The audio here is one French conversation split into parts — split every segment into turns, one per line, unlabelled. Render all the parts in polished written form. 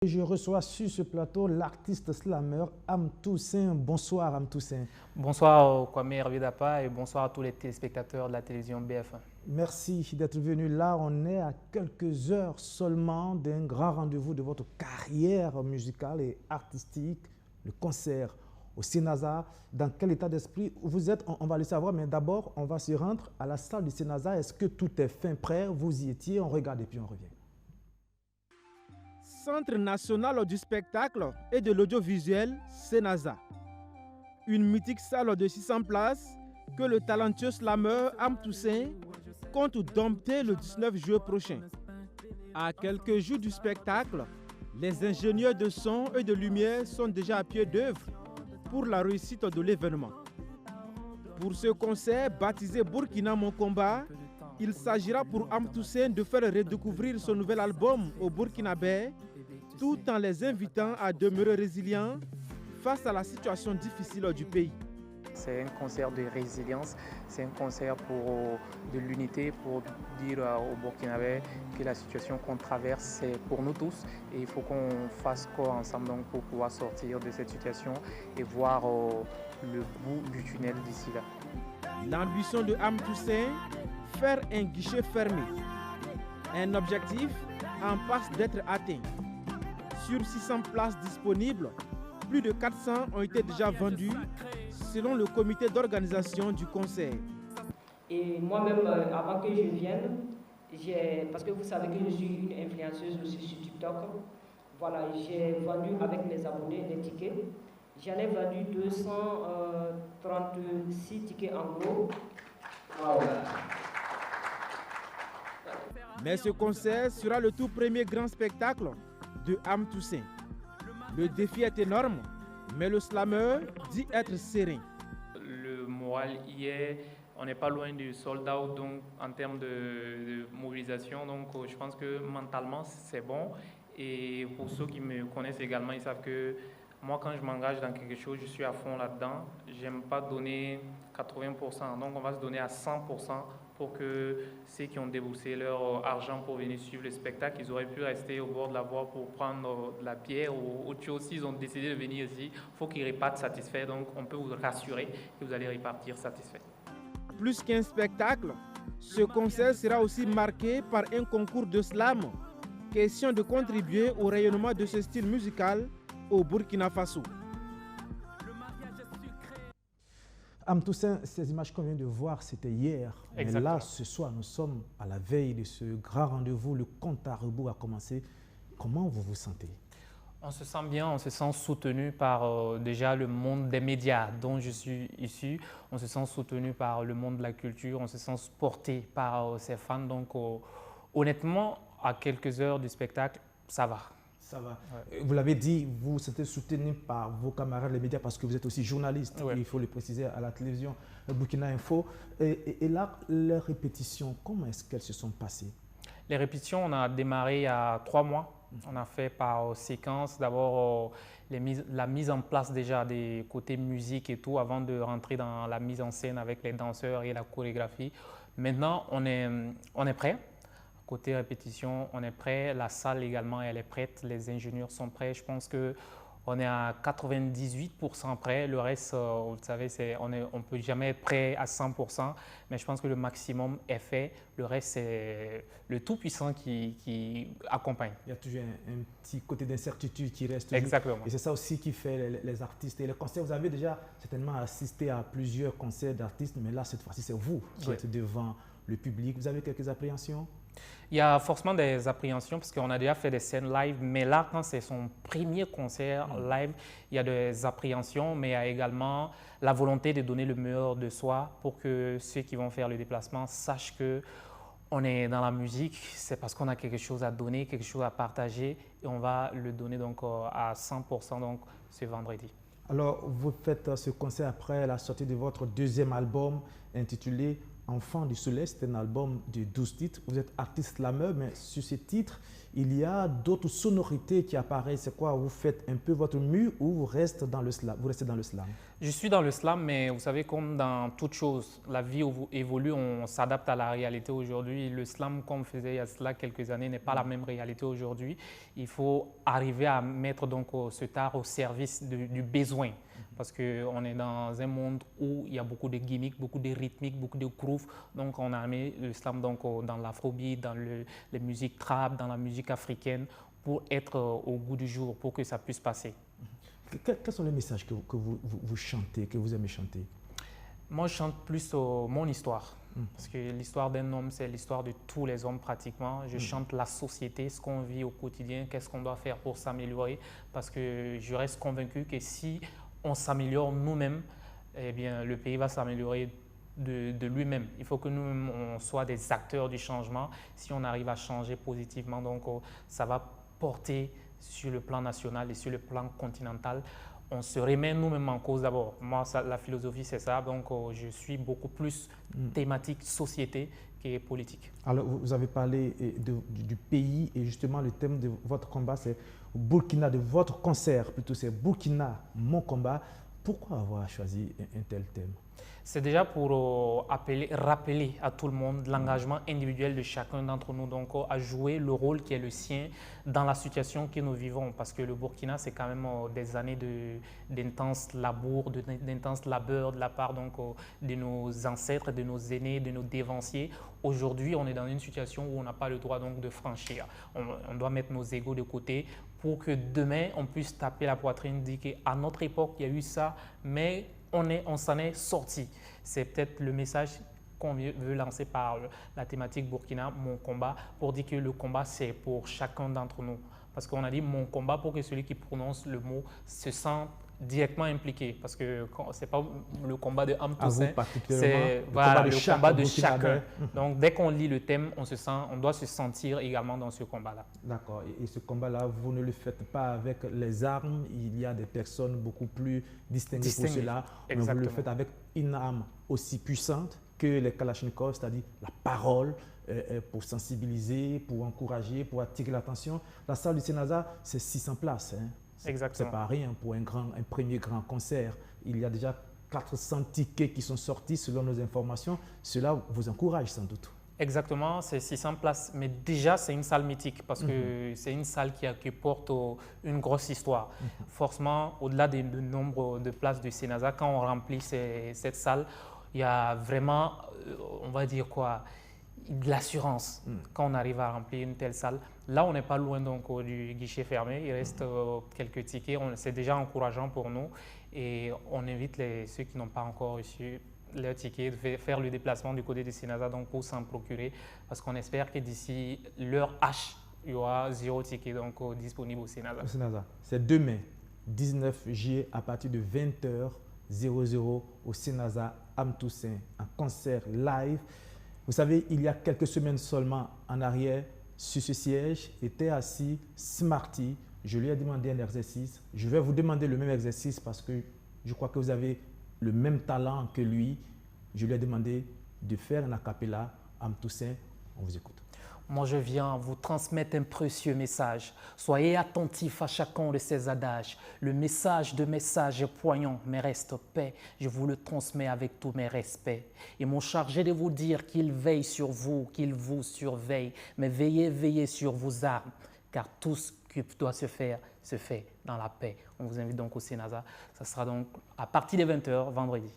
Je reçois sur ce plateau l'artiste slammer Am Toussaint. Bonsoir Am Toussaint.
Bonsoir Kwame Hervé-Dapa et bonsoir à tous les téléspectateurs de la télévision BF1.
Merci d'être venu. Là, on est à quelques heures seulement d'un grand rendez-vous de votre carrière musicale et artistique, le concert au Sénasa. Dans quel état d'esprit vous êtes? On va le savoir, mais d'abord, on va se rendre à la salle du Sénasa. Est-ce que tout est fin prêt? Vous y étiez, on regarde et puis on revient. Centre national du spectacle et de l'audiovisuel, Sénasa. Une mythique salle de 600 places que le talentueux slammer Am Toussaint compte dompter le 19 juillet prochain. À quelques jours du spectacle, les ingénieurs de son et de lumière sont déjà à pied d'œuvre pour la réussite de l'événement. Pour ce concert baptisé Burkina Mon Combat, il s'agira pour Am Toussaint de faire redécouvrir son nouvel album au Burkinabé, tout en les invitant à demeurer résilients face à la situation difficile du pays.
C'est un concert de résilience, c'est un concert pour de l'unité, pour dire au Burkinabé que la situation qu'on traverse, c'est pour nous tous et il faut qu'on fasse corps ensemble donc, pour pouvoir sortir de cette situation et voir le bout du tunnel d'ici là.
L'ambition de Am Toussaint, faire un guichet fermé. Un objectif en passe d'être atteint. Sur 600 places disponibles, plus de 400 ont été déjà vendues selon le comité d'organisation du concert.
Et moi-même, avant que je vienne, parce que vous savez que je suis une influenceuse aussi sur TikTok, voilà, j'ai vendu avec mes abonnés des tickets. J'en ai vendu 236 tickets en gros. Wow.
Mais ce concert sera le tout premier grand spectacle de Am Toussaint. Le défi est énorme, mais le slammer dit être serein.
Le moral y est, on n'est pas loin du sold out donc, en termes de mobilisation, donc je pense que mentalement c'est bon. Et pour ceux qui me connaissent également, ils savent que moi quand je m'engage dans quelque chose, je suis à fond là-dedans. J'aime pas donner 80%, donc on va se donner à 100%. Pour que ceux qui ont déboursé leur argent pour venir suivre le spectacle, ils auraient pu rester au bord de la voie pour prendre de la bière ou autre chose. S'ils ont décidé de venir ici, il faut qu'ils repartent satisfaits. Donc, on peut vous rassurer que vous allez repartir satisfaits.
Plus qu'un spectacle, ce concert sera aussi marqué par un concours de slam. Question de contribuer au rayonnement de ce style musical au Burkina Faso. Am Toussaint, ces images qu'on vient de voir, c'était hier.
Exactement.
Mais là, ce soir, nous sommes à la veille de ce grand rendez-vous. Le compte à rebours a commencé. Comment vous vous sentez?
On se sent bien, on se sent soutenu par déjà le monde des médias dont je suis issu. On se sent soutenu par le monde de la culture, on se sent porté par ses fans. Donc honnêtement, à quelques heures du spectacle, ça va.
Ça va.
Ouais.
Vous l'avez dit, vous êtes soutenu par vos camarades les médias parce que vous êtes aussi journaliste. Ouais. Il faut le préciser à la télévision Burkina Info. Et là, les répétitions, comment est-ce qu'elles se sont passées?
Les répétitions, on a démarré il y a 3 mois. On a fait par séquence d'abord la mise en place déjà des côtés musique et tout avant de rentrer dans la mise en scène avec les danseurs et la chorégraphie. Maintenant, on est prêt. Côté répétition, on est prêt. La salle également, elle est prête. Les ingénieurs sont prêts. Je pense qu'on est à 98% prêt. Le reste, vous savez, on ne peut jamais être prêt à 100%. Mais je pense que le maximum est fait. Le reste, c'est le Tout-Puissant qui accompagne.
Il y a toujours un petit côté d'incertitude qui reste.
Exactement.
Et c'est ça aussi qui fait les artistes et les concerts. Vous avez déjà certainement assisté à plusieurs concerts d'artistes, mais là, cette fois-ci, c'est vous qui êtes devant le public. Vous avez quelques appréhensions?
Il y a forcément des appréhensions parce qu'on a déjà fait des scènes live, mais là, quand c'est son premier concert live, il y a des appréhensions, mais il y a également la volonté de donner le meilleur de soi pour que ceux qui vont faire le déplacement sachent qu'on est dans la musique, c'est parce qu'on a quelque chose à donner, quelque chose à partager et on va le donner donc à 100% donc, ce vendredi.
Alors, vous faites ce concert après la sortie de votre deuxième album intitulé Enfant du Soleil. C'est un album de 12 titres. Vous êtes artiste slammer, mais sur ces titres,
il y a d'autres sonorités qui apparaissent. C'est quoi? Vous faites un peu votre mue ou vous restez dans le slam?
Je suis dans le slam, mais vous savez, comme dans toute chose, la vie évolue, on s'adapte à la réalité aujourd'hui. Le slam, comme on faisait il y a cela quelques années, n'est pas la même réalité aujourd'hui. Il faut arriver à mettre donc cet art au service du besoin. Parce qu'on est dans un monde où il y a beaucoup de gimmicks, beaucoup de rythmiques, beaucoup de grooves. Donc, on a mis le slam donc, dans l'afrobeat, dans les musiques trap, dans la musique africaine, pour être au goût du jour, pour que ça puisse passer.
Quels sont les messages que vous chantez, que vous aimez chanter?
Moi, je chante plus mon histoire. Parce que l'histoire d'un homme, c'est l'histoire de tous les hommes pratiquement. Je chante la société, ce qu'on vit au quotidien, qu'est-ce qu'on doit faire pour s'améliorer. Parce que je reste convaincu que si on s'améliore nous-mêmes, eh bien, le pays va s'améliorer de lui-même. Il faut que nous-mêmes, on soit des acteurs du changement. Si on arrive à changer positivement, donc ça va porter sur le plan national et sur le plan continental. On se remet nous-mêmes en cause d'abord. Moi, la philosophie, c'est ça. Donc, je suis beaucoup plus thématique société que politique.
Alors, vous avez parlé du pays et justement, le thème de votre combat, c'est Burkina, de votre concert plutôt, c'est Burkina, mon combat. Pourquoi avoir choisi un tel thème?
C'est déjà pour rappeler à tout le monde l'engagement individuel de chacun d'entre nous, donc à jouer le rôle qui est le sien dans la situation que nous vivons. Parce que le Burkina, c'est quand même des années d'intense labour, d'intense labeur de la part donc, de nos ancêtres, de nos aînés, de nos dévanciers. Aujourd'hui, on est dans une situation où on n'a pas le droit donc, de franchir. On doit mettre nos égos de côté pour que demain, on puisse taper la poitrine, dire qu'à notre époque, il y a eu ça, mais on s'en est sorti. C'est peut-être le message qu'on veut lancer par la thématique Burkina, mon combat, pour dire que le combat, c'est pour chacun d'entre nous. Parce qu'on a dit mon combat pour que celui qui prononce le mot se sente directement impliqué. Parce que ce n'est pas le combat de Am Toussaint, c'est le combat de chacun. Donc, dès qu'on lit le thème, on doit se sentir également dans ce combat-là.
D'accord. Et ce combat-là, vous ne le faites pas avec les armes. Il y a des personnes beaucoup plus distinguées pour cela. Mais vous le faites avec une arme aussi puissante que les Kalachnikov, c'est-à-dire la parole, pour sensibiliser, pour encourager, pour attirer l'attention. La salle du Sénaza, c'est 600 places. Hein. Ce n'est pas rien pour un premier grand concert. Il y a déjà 400 tickets qui sont sortis selon nos informations. Cela vous encourage sans doute.
Exactement, c'est 600 places. Mais déjà, c'est une salle mythique parce que c'est une salle qui porte une grosse histoire. Forcément, au-delà du nombre de places du Sénaza, quand on remplit cette salle, il y a vraiment, on va dire quoi, de l'assurance quand on arrive à remplir une telle salle. Là, on n'est pas loin donc, du guichet fermé. Il reste quelques tickets. C'est déjà encourageant pour nous. Et on invite ceux qui n'ont pas encore reçu leur ticket de faire le déplacement du côté du Sénaza donc, pour s'en procurer. Parce qu'on espère que d'ici l'heure H, il y aura 0 ticket donc, disponible au Sénaza.
C'est demain, 19 juillet, à partir de 20h00 au Sénaza Am Toussaint, un concert live. Vous savez, il y a quelques semaines seulement en arrière, sur ce siège, était assis Smarty. Je lui ai demandé un exercice. Je vais vous demander le même exercice parce que je crois que vous avez le même talent que lui. Je lui ai demandé de faire un a cappella Am Toussaint. On vous écoute.
Moi, je viens vous transmettre un précieux message. Soyez attentifs à chacun de ces adages. Le message de message est poignant, mais reste paix. Je vous le transmets avec tous mes respects. Ils m'ont chargé de vous dire qu'ils veillent sur vous, qu'ils vous surveillent. Mais veillez sur vos armes, car tout ce qui doit se fait dans la paix. On vous invite donc au Sénaza. Ça sera donc à partir de 20h, vendredi.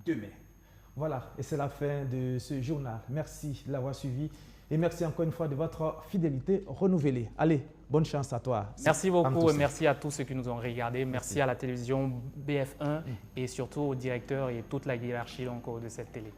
Demain. Voilà, et c'est la fin de ce journal. Merci de l'avoir suivi. Et merci encore une fois de votre fidélité renouvelée. Allez, bonne chance à toi.
Merci beaucoup et merci à tous ceux qui nous ont regardés. Merci à la télévision BF1 et surtout au directeur et toute la hiérarchie donc, de cette télé.